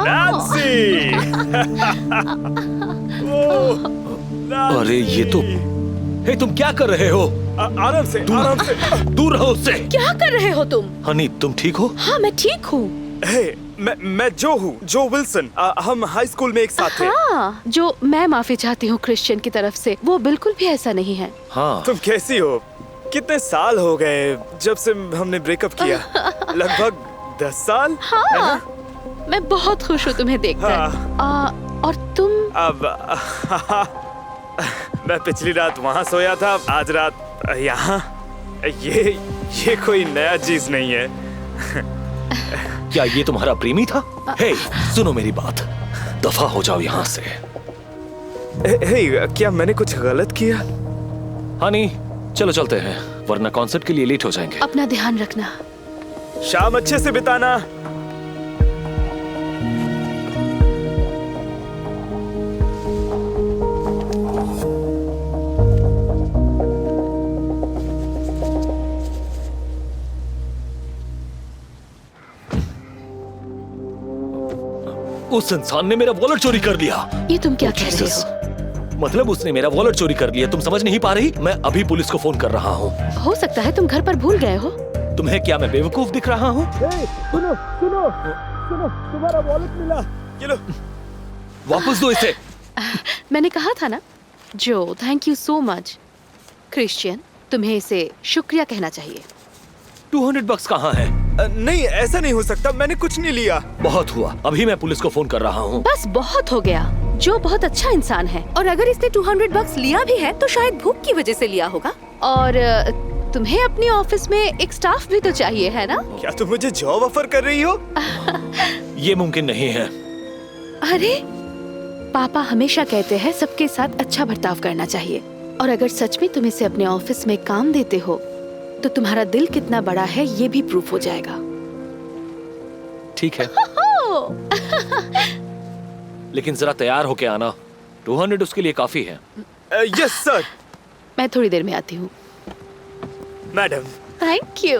Nancy! अरे ये तो, हे तुम क्या कर रहे हो? आराम से, आराम से। दूर रहो उससे। क्या कर रहे हो तुम? हनी तुम ठीक हो? हाँ मैं ठीक हूँ। हे, मैं जो हूँ, जो विल्सन। हम हाई स्कूल में एक साथ थे। हाँ, जो मैं माफी चाहती हूँ क्रिश्चियन की तरफ से, वो बिल्कुल भी ऐसा नहीं है। हाँ। तुम कैसी हो? कितने साल हो गए जब से हमने ब्रेकअप किया? लगभग 10 साल। हाँ, मैं बहुत खुश हूँ तुम्हें देखकर। और तुम? अब मैं पिछली रात वहाँ सोया था, आज रात यहाँ। ये कोई नया चीज नहीं है। क्या ये तुम्हारा प्रेमी था? हे, सुनो मेरी बात, दफा हो जाओ यहाँ से। हे, क्या मैंने कुछ गलत किया? हनी, चलो चलते हैं, वरना कॉन्सर्ट के लिए लेट हो जाएंगे। अपना ध्यान रखना। शाम अच्छे से बिताना। उस इंसान ने मेरा वॉलेट चोरी कर लिया। ये तुम क्या कह रहे हो? मतलब उसने मेरा वॉलेट चोरी कर लिया। तुम समझ नहीं पा रही? मैं अभी पुलिस को फोन कर रहा हूँ। हो सकता है तुम घर पर भूल गए हो। तुम्हें क्या मैं बेवकूफ दिख रहा हूँ? सुनो, सुनो, सुनो, तुम्हारा वॉलेट मिला। ये लो। वापस दो इसे। मैंने कहा था ना, जो thank you so much. Christian, तुम्हें इसे शुक्रिया कहना चाहिए। 200 बक्स कहाँ है? नहीं, ऐसा नहीं हो सकता, मैंने कुछ नहीं लिया। बहुत हुआ, अभी मैं पुलिस को फोन कर रहा हूँ। बस बहुत हो गया। जो बहुत अच्छा इंसान है, और अगर इसने 200 बक्स लिया भी है तो शायद भूख की वजह से लिया होगा। और तुम्हें अपने ऑफिस में एक स्टाफ भी तो चाहिए, है ना? क्या तुम मुझे जॉब ऑफर कर रही हो? ये मुमकिन नहीं है। अरे, पापा हमेशा कहते हैं सबके साथ अच्छा बर्ताव करना चाहिए, और अगर सच में तुम इसे अपने ऑफिस में काम देते हो तो तुम्हारा दिल कितना बड़ा है ये भी प्रूफ हो जाएगा। ठीक है। लेकिन जरा तैयार होके आना, 200 उसके लिए काफी है। Yes sir. मैं थोड़ी देर में आती हूँ। मैडम। Thank you.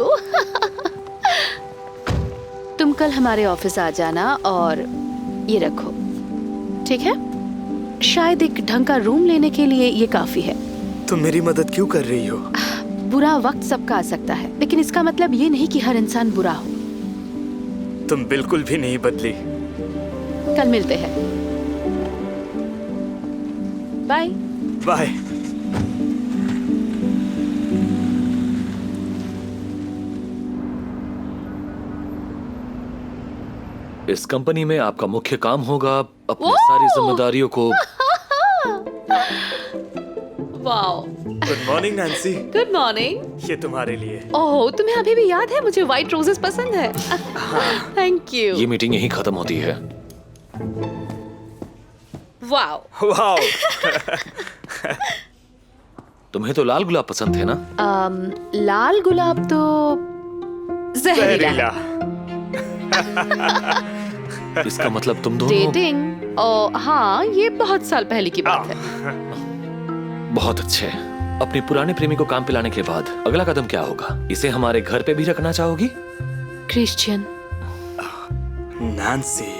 तुम कल हमारे ऑफिस आ जाना, और ये रखो, ठीक है? शायद एक ढंग का रूम लेने के लिए ये काफी है। तुम मेरी मदद क्यों कर रही हो? बुरा वक्त सबका आ सकता है, लेकिन इसका मतलब ये नहीं कि हर इंसान बुरा हो। तुम बिल्कुल भी नहीं बदली। कल मिलते हैं। बाय। बाय। इस कंपनी में आपका मुख्य काम होगा अपनी सारी जिम्मेदारियों को। Wow. Good morning Nancy. Good morning. ये तुम्हारे लिए। ओह, तुम्हें अभी भी याद है मुझे व्हाइट रोजेस पसंद है। Thank you. ये मीटिंग यहीं खत्म होती है। वाओ। वाओ। तुम्हें तो लाल गुलाब पसंद थे ना? लाल गुलाब तो जहरीला। इसका मतलब तुम दोनों डेटिंग? हाँ, ये बहुत साल पहले की बात है। बहुत अच्छे। अपने पुराने प्रेमी को काम पे लाने के बाद अगला कदम क्या होगा? इसे हमारे घर पे भी रखना चाहोगी? क्रिश्चियन। नैन्सी,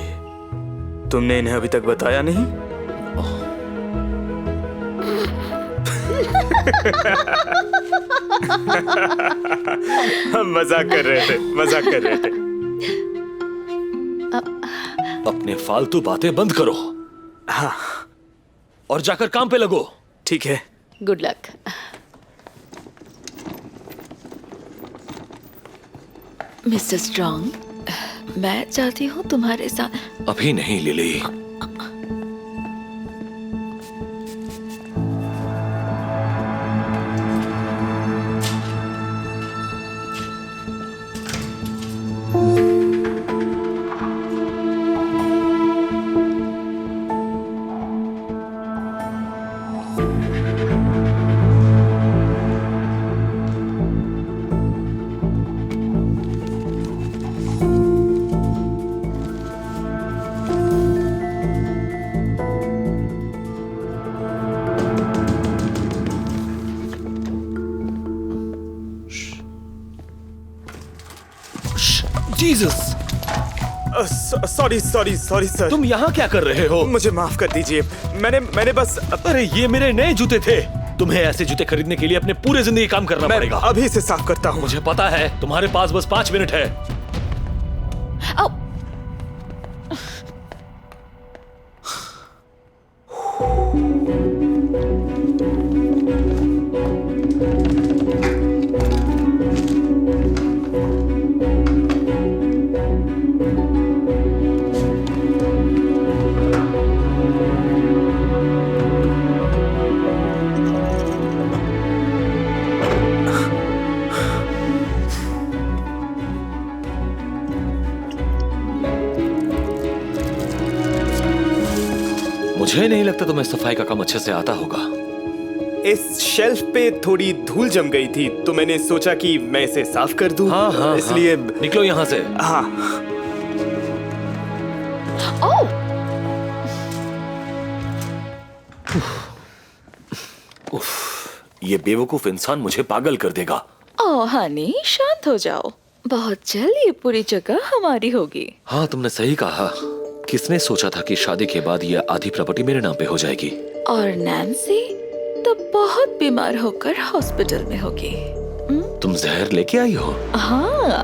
तुमने इन्हें अभी तक बताया नहीं? हम मजाक कर रहे थे, मजाक कर रहे थे। अपने फालतू बातें बंद करो। हाँ। और जाकर काम पे लगो। ठीक है। Good luck. मिस्टर स्ट्रॉन्ग, मैं चाहती हूँ तुम्हारे साथ। अभी नहीं lily. Jesus. Sorry sorry sorry sir. तुम यहाँ क्या कर रहे हो? मुझे माफ कर दीजिए। मैंने बस अरे ये मेरे नए जूते थे। तुम्हें ऐसे जूते खरीदने के लिए अपने पूरे जिंदगी काम करना मैं पड़ेगा। अभी इसे साफ करता हूँ। मुझे पता है तुम्हारे पास बस 5 मिनट है। आओ। मुझे नहीं लगता तुम्हें सफाई का काम अच्छे से आता होगा। इस शेल्फ पे थोड़ी धूल जम गई थी तो मैंने सोचा कि मैं इसे साफ कर दूं। हाँ, इसलिए निकलो यहाँ से। हाँ। ओह, ये बेवकूफ इंसान मुझे पागल कर देगा। ओह हनी, शांत हो जाओ। बहुत जल्द ये पूरी जगह हमारी होगी। हाँ, तुमने सही कहा। किसने सोचा था कि शादी के बाद ये आधी प्रॉपर्टी मेरे नाम पे हो जाएगी। और नैन्सी तो बहुत बीमार होकर हॉस्पिटल में होगी। तुम जहर लेके आई हो? हाँ।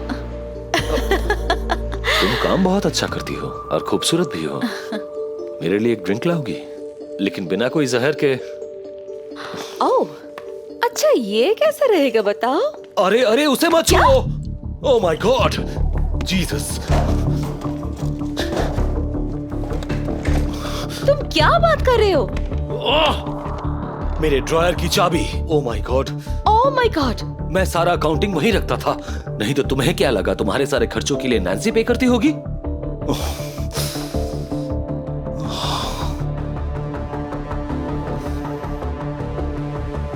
तुम काम बहुत अच्छा करती हो और खूबसूरत भी हो। मेरे लिए एक ड्रिंक लाओगी, लेकिन बिना कोई जहर के। ओह, अच्छा ये कैसा रहेगा बताओ? अरे अरे, उसे मत छुओ। Oh my god, Jesus. तुम क्या बात कर रहे हो? मेरे ड्रॉयर की चाबी। ओह my God. Oh my God. मैं सारा अकाउंटिंग वहीं रखता था। नहीं तो तुम्हें क्या लगा तुम्हारे सारे खर्चों के लिए नैन्सी पे करती होगी?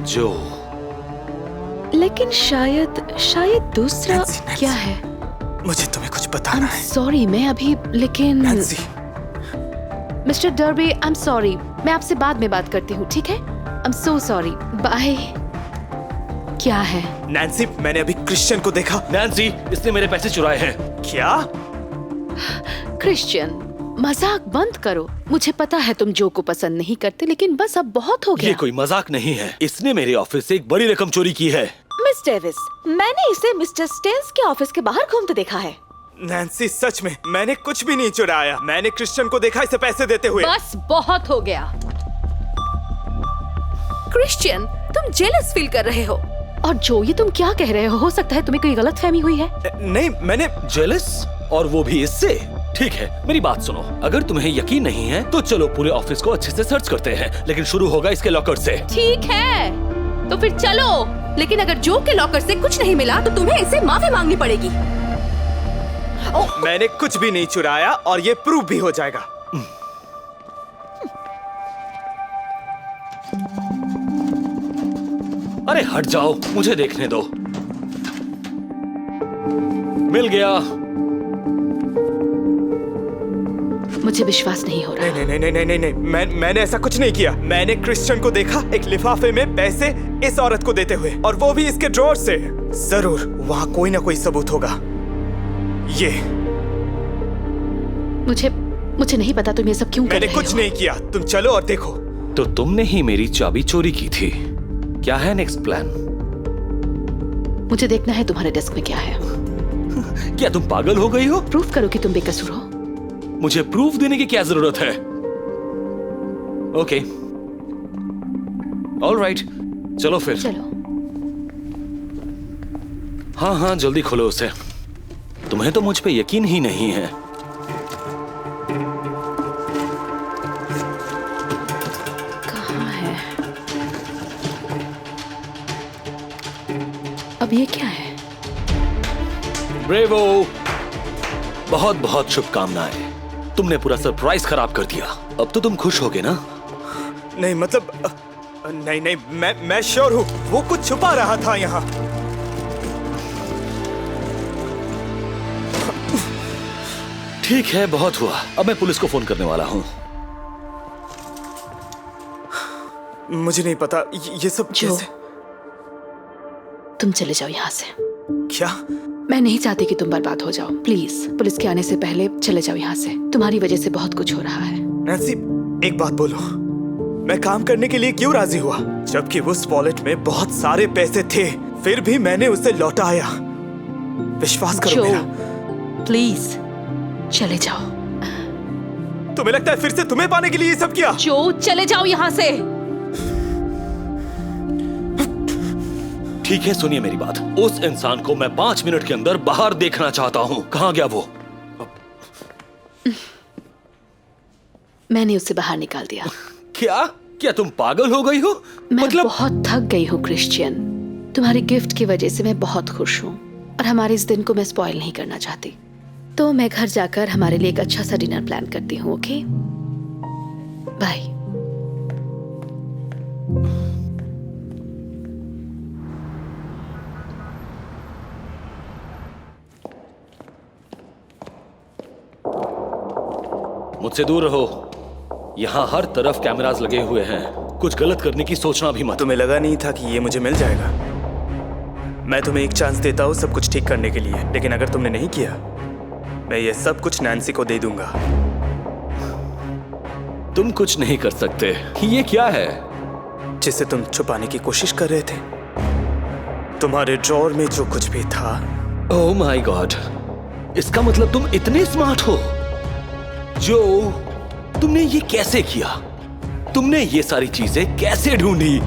जो लेकिन शायद दूसरा। Nancy, Nancy. क्या है? मुझे तुम्हें कुछ बताना है। सॉरी, मैं अभी, लेकिन Nancy, mister Derby, I am sorry. मैं आपसे बाद में बात करती हूँ, ठीक है? I am so sorry, bye. क्या है? नैन्सी, मैंने अभी क्रिश्चियन को देखा। नैन्सी, इसने मेरे पैसे चुराए हैं। क्या? क्रिश्चियन, मजाक बंद करो। मुझे पता है तुम जो को पसंद नहीं करते, लेकिन बस अब बहुत हो ये गया। कोई मजाक नहीं है। इसने मेरे ऑफिस से एक बड़ी रकम चोरी की है। मिस डेविस, मैंने इसे मिस्टर स्टेन्स के ऑफिस के बाहर घूमते देखा है। नैन्सी, सच में मैंने कुछ भी नहीं चुराया। मैंने क्रिश्चियन को देखा इसे पैसे देते हुए। बस बहुत हो गया। क्रिश्चियन, तुम जेलस फील कर रहे हो। और जो ये तुम क्या कह रहे हो सकता है तुम्हें कोई गलतफहमी हुई है। नहीं, मैंने जेलस? और वो भी इससे? ठीक है, मेरी बात सुनो। अगर तुम्हें यकीन नहीं है तो चलो पूरे ऑफिस को अच्छे से सर्च करते हैं, लेकिन शुरू होगा इसके लॉकर से। ठीक है, तो फिर चलो। लेकिन अगर जो के लॉकर से कुछ नहीं मिला तो तुम्हें इसे माफी मांगनी पड़ेगी। मैंने कुछ भी नहीं चुराया और ये प्रूव भी हो जाएगा। अरे हट जाओ, मुझे देखने दो। मिल गया। मुझे विश्वास नहीं हो रहा। नहीं नहीं नहीं नहीं नहीं, मैंने ऐसा कुछ नहीं किया। मैंने क्रिश्चियन को देखा एक लिफाफे में पैसे इस औरत को देते हुए, और वो भी इसके ड्रॉर से। जरूर वहाँ कोई ना कोई सबूत होगा। ये मुझे नहीं पता तुम ये सब क्यों कर मैंने रहे कुछ हो। नहीं किया। तुम चलो और देखो। तो तुमने ही मेरी चाबी चोरी की थी। क्या है नेक्स्ट प्लान? मुझे देखना है तुम्हारे डेस्क में क्या है। क्या तुम पागल हो गई हो? प्रूफ करो कि तुम बेकसूर हो। मुझे प्रूफ देने की क्या जरूरत है? ओके, ऑलराइट, चलो फिर। चलो। हाँ हाँ, जल्दी खोलो उसे। तुम्हें तो मुझ पे यकीन ही नहीं है। कहाँ है? अब ये क्या है? ब्रेवो, बहुत बहुत शुभकामनाएं। तुमने पूरा सरप्राइज खराब कर दिया। अब तो तुम खुश होगे ना? नहीं मतलब नहीं नहीं, मैं श्योर हूँ वो कुछ छुपा रहा था यहाँ। ठीक है, बहुत हुआ। अब मैं पुलिस को फोन करने वाला हूँ। मुझे नहीं पता ये सब जो, कैसे। तुम चले जाओ यहाँ से। क्या? मैं नहीं चाहती कि तुम बर्बाद हो जाओ। प्लीज पुलिस के आने से पहले चले जाओ यहाँ से। तुम्हारी वजह से बहुत कुछ हो रहा है। नैन्सी, एक बात बोलो, मैं काम करने के लिए क्यों राजी हुआ जबकि उस वॉलेट में बहुत सारे पैसे थे? फिर भी मैंने उसे लौटाया। विश्वास करो मेरा। प्लीज चले जाओ। तुम्हें लगता है फिर से तुम्हें पाने के लिए ये सब किया? जो चले जाओ यहाँ से। ठीक है, सुनिए मेरी बात। उस इंसान को मैं 5 मिनट के अंदर बाहर देखना चाहता हूँ। कहाँ गया वो? मैंने उसे बाहर निकाल दिया। क्या तुम पागल हो गई हो? मैं बहुत थक गई हूँ क्रिश्चियन। तुम्हारी गिफ्ट की वजह से मैं बहुत खुश हूँ और हमारे इस दिन को मैं स्पॉइल नहीं करना चाहती। तो मैं घर जाकर हमारे लिए एक अच्छा सा डिनर प्लान करती हूँ। Okay, bye. मुझसे दूर रहो। यहाँ हर तरफ कैमरास लगे हुए हैं। कुछ गलत करने की सोचना भी मत। तुम्हें लगा नहीं था कि ये मुझे मिल जाएगा? मैं तुम्हें एक चांस देता हूँ सब कुछ ठीक करने के लिए, लेकिन अगर तुमने नहीं किया मैं ये सब कुछ नैन्सी को दे दूंगा। तुम कुछ नहीं कर सकते। ये क्या है? जिसे तुम छुपाने की कोशिश कर रहे थे। तुम्हारे ड्रॉर में जो कुछ भी था। ओह माय गॉड, इसका मतलब तुम इतने स्मार्ट हो। जो तुमने ये कैसे किया? तुमने ये सारी चीजें कैसे ढूंढी?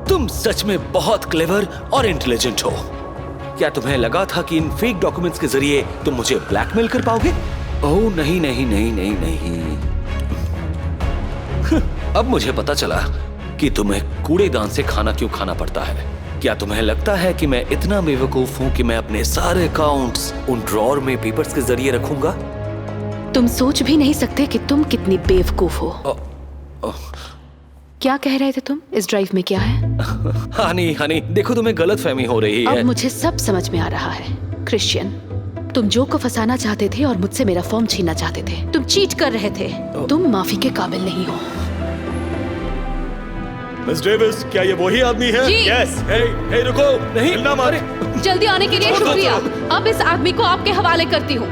तुम सच में बहुत क्लेवर और इंटेलिजेंट हो। क्या तुम्हें लगा था कि इन फेक डॉक्यूमेंट्स के जरिए तुम मुझे ब्लैकमेल कर पाओगे? ओह नहीं नहीं नहीं नहीं नहीं। अब मुझे पता चला कि तुम्हें कूड़ेदान से खाना क्यों खाना पड़ता है। क्या तुम्हें लगता है कि मैं इतना बेवकूफ हूं कि मैं अपने सारे अकाउंट्स उन ड्रॉर में पेपर्स के जरिए रखूंगा? तुम सोच भी नहीं सकते कि तुम कितनी बेवकूफ हो। क्या कह रहे थे तुम? इस ड्राइव में क्या है? हनी हनी, देखो तुम्हें गलत फहमी हो रही है। अब मुझे सब समझ में आ रहा है। क्रिश्चियन, तुम जो को फंसाना चाहते थे और मुझसे मेरा फॉर्म छीनना चाहते थे। तुम चीट कर रहे थे। तुम माफी के काबिल नहीं हो। मिस डेविस, क्या ये वही आदमी है? जी। यस। हे रुको, नहीं ना मारे। जल्दी आने के लिए शुक्रिया। अब इस आदमी को आपके हवाले करती हूँ।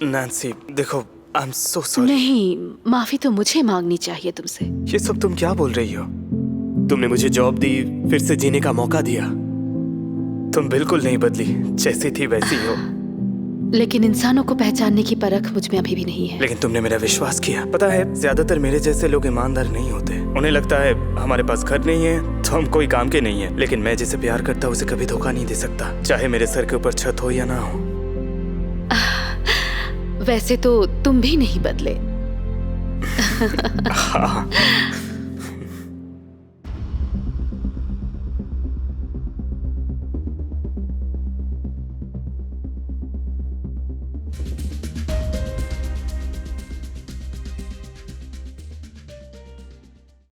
नैन्सी देखो, आई एम सो सॉरी। नहीं, माफी तो मुझे मांगनी चाहिए तुमसे। ये सब तुम क्या बोल रही हो? तुमने मुझे जॉब दी, फिर से जीने का मौका दिया। तुम बिल्कुल नहीं बदली, जैसी थी वैसी हो। लेकिन इंसानों को पहचानने की परख मुझ में अभी भी नहीं है। लेकिन तुमने मेरा विश्वास किया। पता है, ज्यादातर मेरे जैसे लोग ईमानदार नहीं होते। उन्हें लगता है हमारे पास घर नहीं है तो हम कोई काम के नहीं है। लेकिन मैं जिसे प्यार करता हूँ उसे कभी धोखा नहीं दे सकता, चाहे मेरे सर के ऊपर छत हो या ना हो। वैसे तो तुम भी नहीं बदले। हाँ।